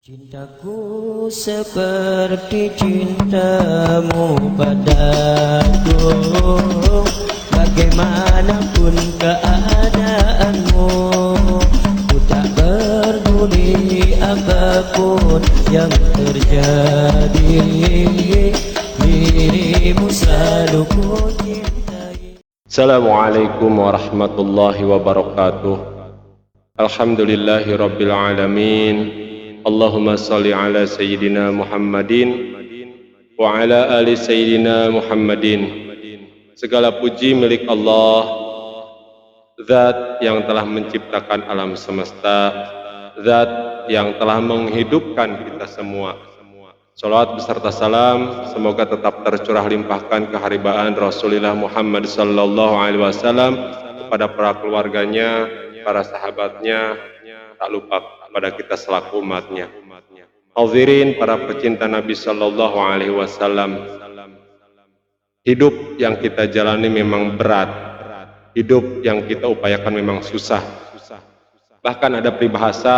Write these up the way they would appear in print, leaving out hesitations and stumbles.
Cintaku seperti cintamu padaku, bagaimanapun keadaanmu. Ku tak peduli apapun yang terjadi, dirimu selalu ku cintai. Assalamualaikum warahmatullahi wabarakatuh. Alhamdulillahi rabbil alamin. Allahumma salli ala Sayyidina Muhammadin wa ala ali Sayyidina Muhammadin. Segala puji milik Allah, Zat yang telah menciptakan alam semesta, Zat yang telah menghidupkan kita semua. Salawat beserta salam semoga tetap tercurah limpahkan keharibaan Rasulullah Muhammad sallallahu alaihi wasallam kepada para keluarganya, para sahabatnya, tak lupa kepada kita selaku umatnya. Hadirin para pecinta Nabi sallallahu alaihi wasallam, hidup yang kita jalani memang berat, hidup yang kita upayakan memang susah. Bahkan ada peribahasa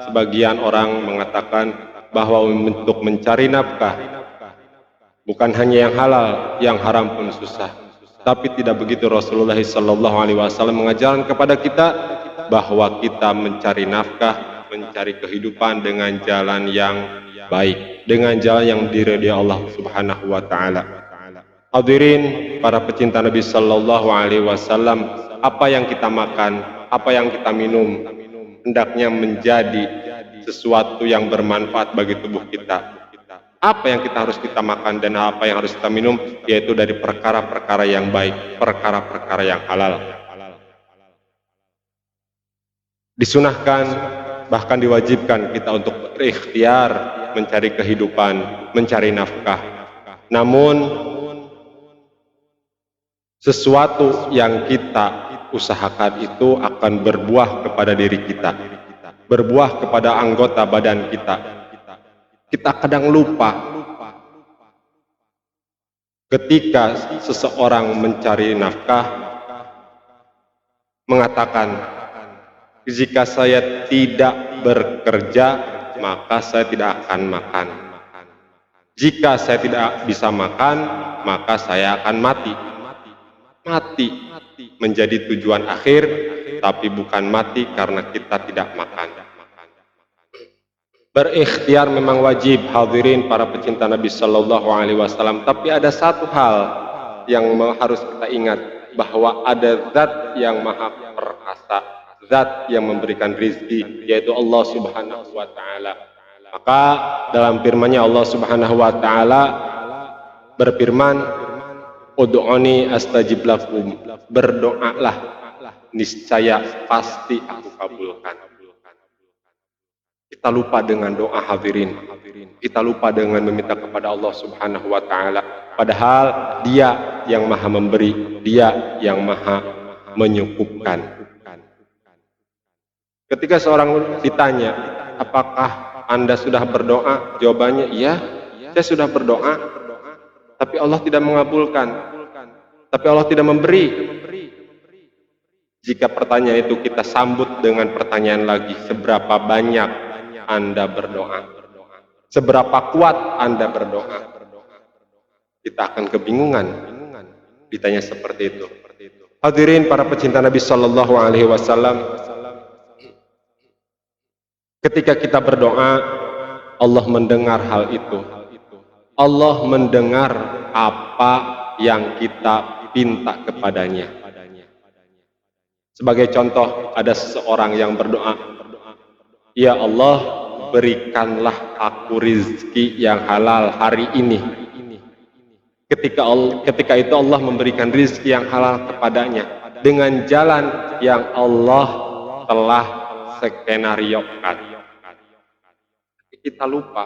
sebagian orang mengatakan bahwa untuk mencari nafkah bukan hanya yang halal, yang haram pun susah. Tapi tidak begitu. Rasulullah sallallahu alaihi wasallam mengajarkan kepada kita bahwa kita mencari nafkah, mencari kehidupan dengan jalan yang baik, dengan jalan yang diridhai Allah Subhanahu wa taala. Hadirin para pecinta Nabi sallallahu alaihi wasallam, apa yang kita makan, apa yang kita minum hendaknya menjadi sesuatu yang bermanfaat bagi tubuh kita. Apa yang kita harus kita makan dan apa yang harus kita minum, yaitu dari perkara-perkara yang baik, perkara-perkara yang halal. Disunahkan, bahkan diwajibkan kita untuk berikhtiar mencari kehidupan, mencari nafkah. Namun sesuatu yang kita usahakan itu akan berbuah kepada diri kita, berbuah kepada anggota badan kita. Kita kadang lupa ketika seseorang mencari nafkah, mengatakan, jika saya tidak bekerja maka saya tidak akan makan, jika saya tidak bisa makan maka saya akan mati. Mati menjadi tujuan akhir, tapi bukan mati karena kita tidak makan. Berikhtiar memang wajib, hadirin para pecinta Nabi sallallahu alaihi wasallam, tapi ada satu hal yang harus kita ingat, bahwa ada zat yang maha perkasa, zat yang memberikan rizki, yaitu Allah Subhanahu wa taala. Maka dalam firman-Nya Allah Subhanahu wa taala berfirman, ud'uni astajib lakum, berdoalah niscaya pasti aku kabulkan. Kita lupa dengan doa, hadirin. Kita lupa dengan meminta kepada Allah Subhanahu wa taala, padahal Dia yang maha memberi, Dia yang maha menyukupkan. Ketika seorang ditanya, apakah Anda sudah berdoa? Jawabannya, iya, saya sudah berdoa, tapi Allah tidak mengabulkan, tapi Allah tidak memberi. Jika pertanyaan itu kita sambut dengan pertanyaan lagi, seberapa banyak Anda berdoa? Seberapa kuat Anda berdoa? Kita akan kebingungan ditanya seperti itu. Hadirin para pecinta Nabi sallallahu alaihi wasallam, ketika kita berdoa, Allah mendengar hal itu. Allah mendengar apa yang kita pinta kepadanya. Sebagai contoh, ada seseorang yang berdoa, ya Allah, berikanlah aku rizki yang halal hari ini. Ketika itu Allah memberikan rizki yang halal kepadanya dengan jalan yang Allah telah skenariokan. Kita lupa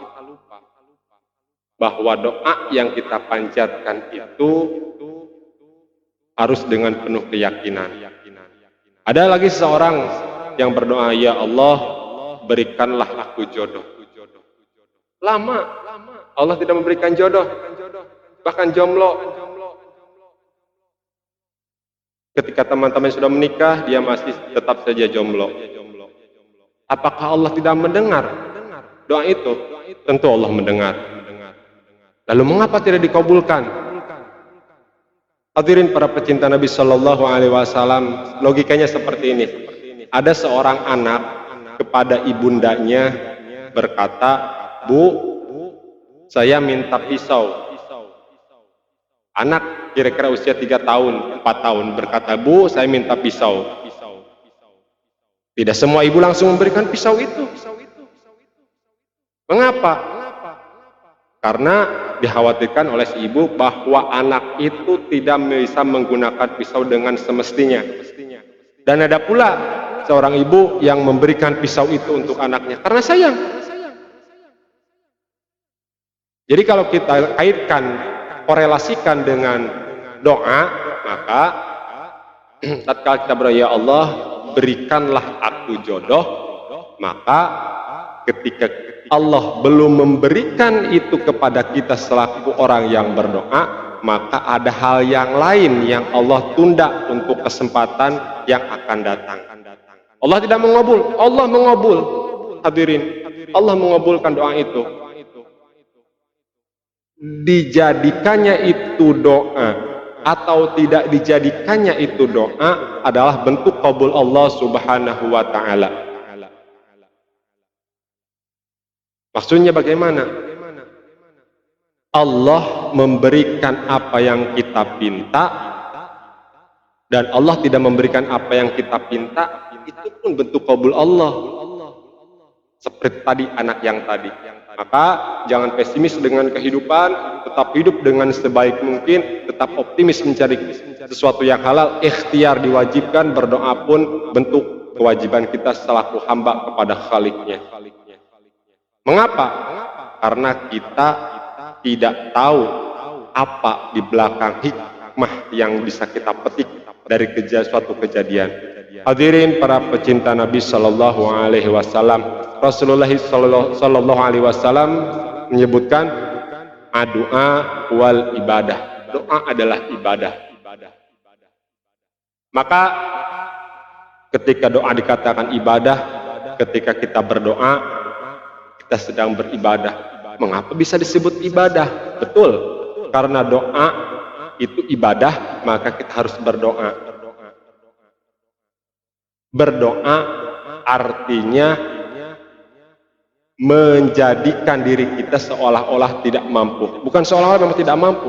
bahwa doa yang kita panjatkan itu harus dengan penuh keyakinan. Ada lagi seseorang yang berdoa, ya Allah, berikanlah aku jodoh. Lama Allah tidak memberikan jodoh, bahkan jomblo. Ketika teman-teman sudah menikah, dia masih tetap saja jomblo. Apakah Allah tidak mendengar? doa itu? Tentu Allah mendengar. Lalu mengapa tidak dikabulkan? Hadirin para pecinta Nabi Shallallahu Alaihi Wasallam, logikanya seperti ini. Ada seorang anak kepada ibundanya berkata, "Bu, saya minta pisau." Anak kira-kira usia 3 tahun, 4 tahun berkata, "Bu, saya minta pisau." Tidak semua ibu langsung memberikan pisau itu. Mengapa? Karena dikhawatirkan oleh si ibu bahwa anak itu tidak bisa menggunakan pisau dengan semestinya. Dan ada pula seorang ibu yang memberikan pisau itu untuk anaknya karena sayang. Jadi kalau kita kaitkan, korelasikan dengan doa, maka tatkala kita berdoa, "Ya Allah, berikanlah aku jodoh," maka ketika Allah belum memberikan itu kepada kita selaku orang yang berdoa, maka ada hal yang lain yang Allah tunda untuk kesempatan yang akan datang. Allah tidak mengabul, Allah mengabul. Hadirin, Allah mengabulkan doa itu. Dijadikannya itu doa atau tidak dijadikannya itu doa adalah bentuk kabul Allah Subhanahu wa Ta'ala. Maksudnya bagaimana? Allah memberikan apa yang kita pinta, dan Allah tidak memberikan apa yang kita pinta, itu pun bentuk kabul Allah. Seperti tadi anak yang tadi. Maka jangan pesimis dengan kehidupan, tetap hidup dengan sebaik mungkin, tetap optimis mencari sesuatu yang halal. Ikhtiar diwajibkan, berdoa pun bentuk kewajiban kita selaku hamba kepada Khalik-Nya. Mengapa? Karena kita tidak tahu apa di belakang hikmah yang bisa kita petik dari suatu kejadian. Hadirin para pecinta Nabi Shallallahu Alaihi Wasallam, Rasulullah Shallallahu Alaihi Wasallam menyebutkan doa wal ibadah. Doa adalah ibadah. Maka ketika doa dikatakan ibadah, ketika kita berdoa kita sedang beribadah. Mengapa bisa disebut ibadah? Betul, karena doa itu ibadah, maka kita harus berdoa. Berdoa artinya menjadikan diri kita seolah-olah tidak mampu. Bukan seolah-olah memang tidak mampu.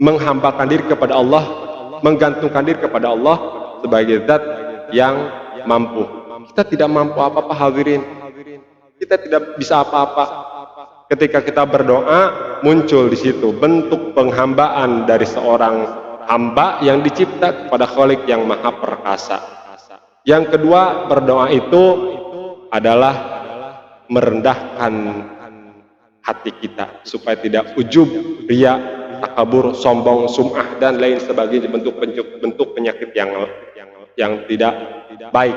Menghambakan diri kepada Allah, menggantungkan diri kepada Allah sebagai zat yang mampu. Kita tidak mampu apa-apa, hadirin. Kita tidak bisa apa-apa. Ketika kita berdoa, muncul di situ bentuk penghambaan dari seorang hamba yang dicipta kepada Khalik yang Maha Perkasa. Yang kedua, berdoa itu adalah merendahkan hati kita supaya tidak ujub, riya, takabur, sombong, sum'ah dan lain sebagainya, bentuk penyakit yang tidak baik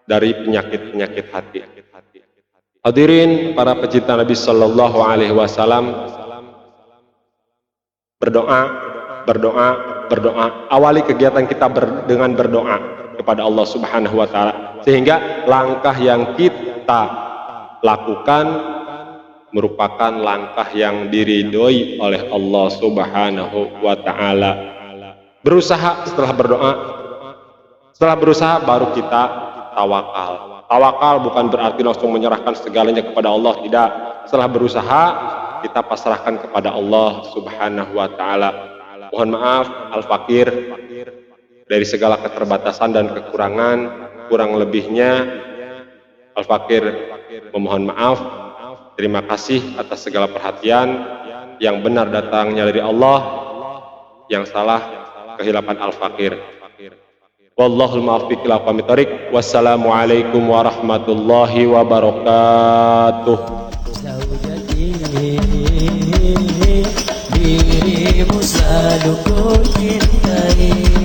dari penyakit hati. Hadirin para pecinta Nabi Shallallahu Alaihi Wasallam, berdoa. Awali kegiatan kita dengan berdoa kepada Allah Subhanahu Wa Taala, sehingga langkah yang kita lakukan merupakan langkah yang diridhoi oleh Allah Subhanahu Wa Taala. Berusaha setelah berdoa, setelah berusaha baru kita tawakal. Tawakal bukan berarti langsung menyerahkan segalanya kepada Allah, tidak. Setelah berusaha, kita pasrahkan kepada Allah Subhanahu wa Ta'ala. Mohon maaf, Al-Fakir, dari segala keterbatasan dan kekurangan, kurang lebihnya, Al-Fakir memohon maaf. Terima kasih atas segala perhatian. Yang benar datangnya dari Allah, yang salah kehilapan Al-Fakir. Wallahul muwaffiq ila aqwamit thoriq. Wassalamualaikum warahmatullahi wabarakatuh. Dirimu selalu ku cintai.